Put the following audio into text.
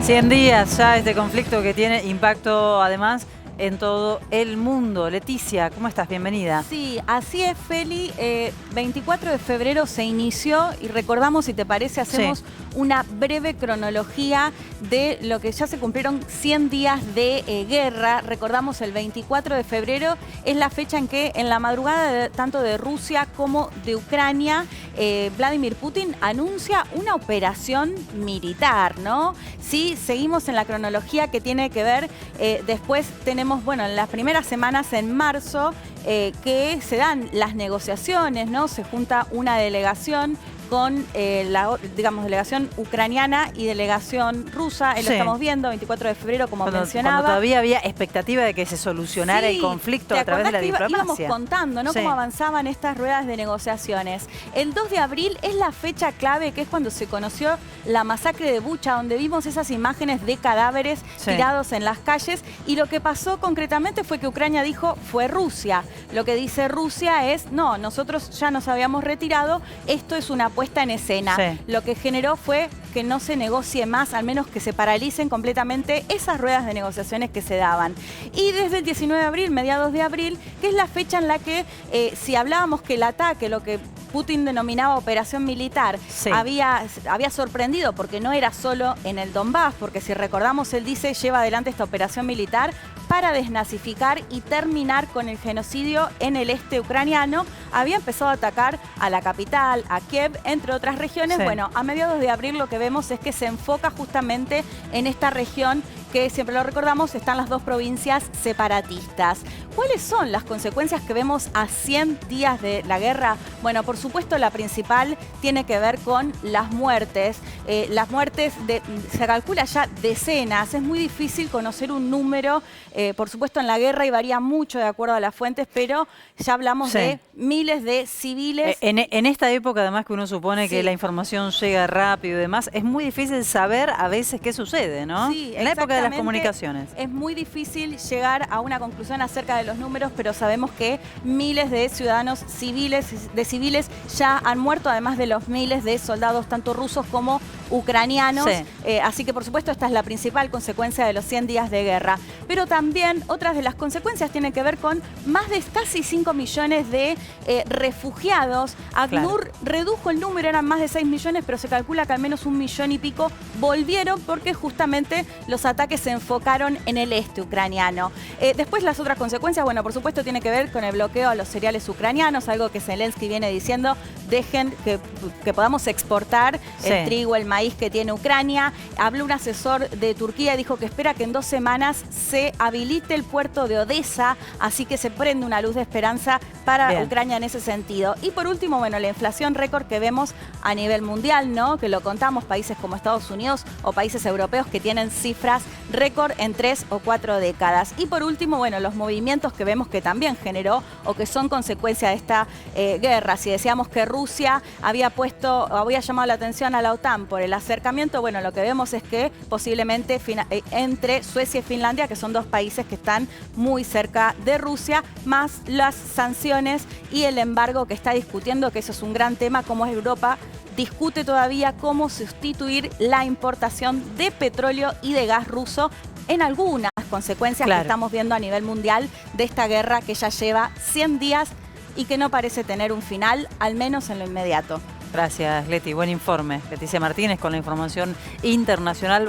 100 días ya este conflicto que tiene impacto además en todo el mundo. Leticia, ¿cómo estás? Bienvenida. Sí, así es, Feli. 24 de febrero se inició y recordamos, si te parece, hacemos una breve cronología de lo que ya se cumplieron 100 días de guerra. Recordamos el 24 de febrero es la fecha en que en la madrugada tanto de Rusia como de Ucrania, Vladimir Putin anuncia una operación militar, ¿no? Sí, seguimos en la cronología que tiene que ver, después tenemos, bueno, en las primeras semanas en marzo, que se dan las negociaciones, ¿no? Se junta una delegación con delegación ucraniana y delegación rusa. Lo estamos viendo, 24 de febrero, como mencionaba. Cuando todavía había expectativa de que se solucionara el conflicto a través de la diplomacia. Íbamos contando, ¿no? Cómo avanzaban estas ruedas de negociaciones. El 2 de abril es la fecha clave, que es cuando se conoció la masacre de Bucha, donde vimos esas imágenes de cadáveres tirados en las calles. Y lo que pasó concretamente fue que Ucrania dijo, fue Rusia. Lo que dice Rusia es, no, nosotros ya nos habíamos retirado, esto es una puesta en escena. Lo que generó fue que no se negocie más, al menos que se paralicen completamente esas ruedas de negociaciones que se daban. Y desde el 19 de abril, mediados de abril, que es la fecha en la que, si hablábamos que el ataque, lo que Putin denominaba operación militar, había sorprendido porque no era solo en el Donbass, porque si recordamos, él dice, lleva adelante esta operación militar para desnazificar y terminar con el genocidio en el este ucraniano. Había empezado a atacar a la capital, a Kiev, entre otras regiones. Bueno, a mediados de abril lo que vemos es que se enfoca justamente en esta región que, siempre lo recordamos, están las dos provincias separatistas. ¿Cuáles son las consecuencias que vemos a 100 días de la guerra? Bueno, por supuesto, la principal tiene que ver con las muertes. Se calcula ya decenas. Es muy difícil conocer un número, por supuesto, en la guerra, y varía mucho de acuerdo a las fuentes, pero ya hablamos de miles de civiles. En esta época, además, que uno supone que la información llega rápido y demás, es muy difícil saber a veces qué sucede, ¿no? Sí, en la época de las comunicaciones. Es muy difícil llegar a una conclusión acerca de los números, pero sabemos que miles de ciudadanos civiles, ya han muerto, además de los miles de soldados, tanto rusos como ucranianos. Así que, por supuesto, esta es la principal consecuencia de los 100 días de guerra. Pero también otras de las consecuencias tienen que ver con más de casi 5 millones de refugiados. ACNUR redujo el número, eran más de 6 millones, pero se calcula que al menos 1 millón y pico volvieron porque justamente los ataques se enfocaron en el este ucraniano. Después, las otras consecuencias, bueno, por supuesto, tiene que ver con el bloqueo a los cereales ucranianos, algo que Zelensky viene diciendo, dejen que podamos exportar el trigo, el maíz que tiene Ucrania. Habló un asesor de Turquía y dijo que espera que en 2 semanas se habilite el puerto de Odessa, así que se prende una luz de esperanza para Ucrania en ese sentido. Y por último, bueno, la inflación récord que vemos a nivel mundial, ¿no? Que lo contamos, países como Estados Unidos o países europeos que tienen cifras récord en 3 o 4 décadas. Y por último, bueno, los movimientos que vemos que también generó o que son consecuencia de esta guerra. Si decíamos que Rusia había llamado la atención a la OTAN por el acercamiento, bueno, lo que vemos es que posiblemente entre Suecia y Finlandia, que son dos países que están muy cerca de Rusia, más las sanciones y el embargo que está discutiendo, que eso es un gran tema, como Europa discute todavía cómo sustituir la importación de petróleo y de gas ruso en algunas consecuencias que estamos viendo a nivel mundial de esta guerra que ya lleva 100 días y que no parece tener un final, al menos en lo inmediato. Gracias, Leti. Buen informe. Leticia Martínez con la información internacional.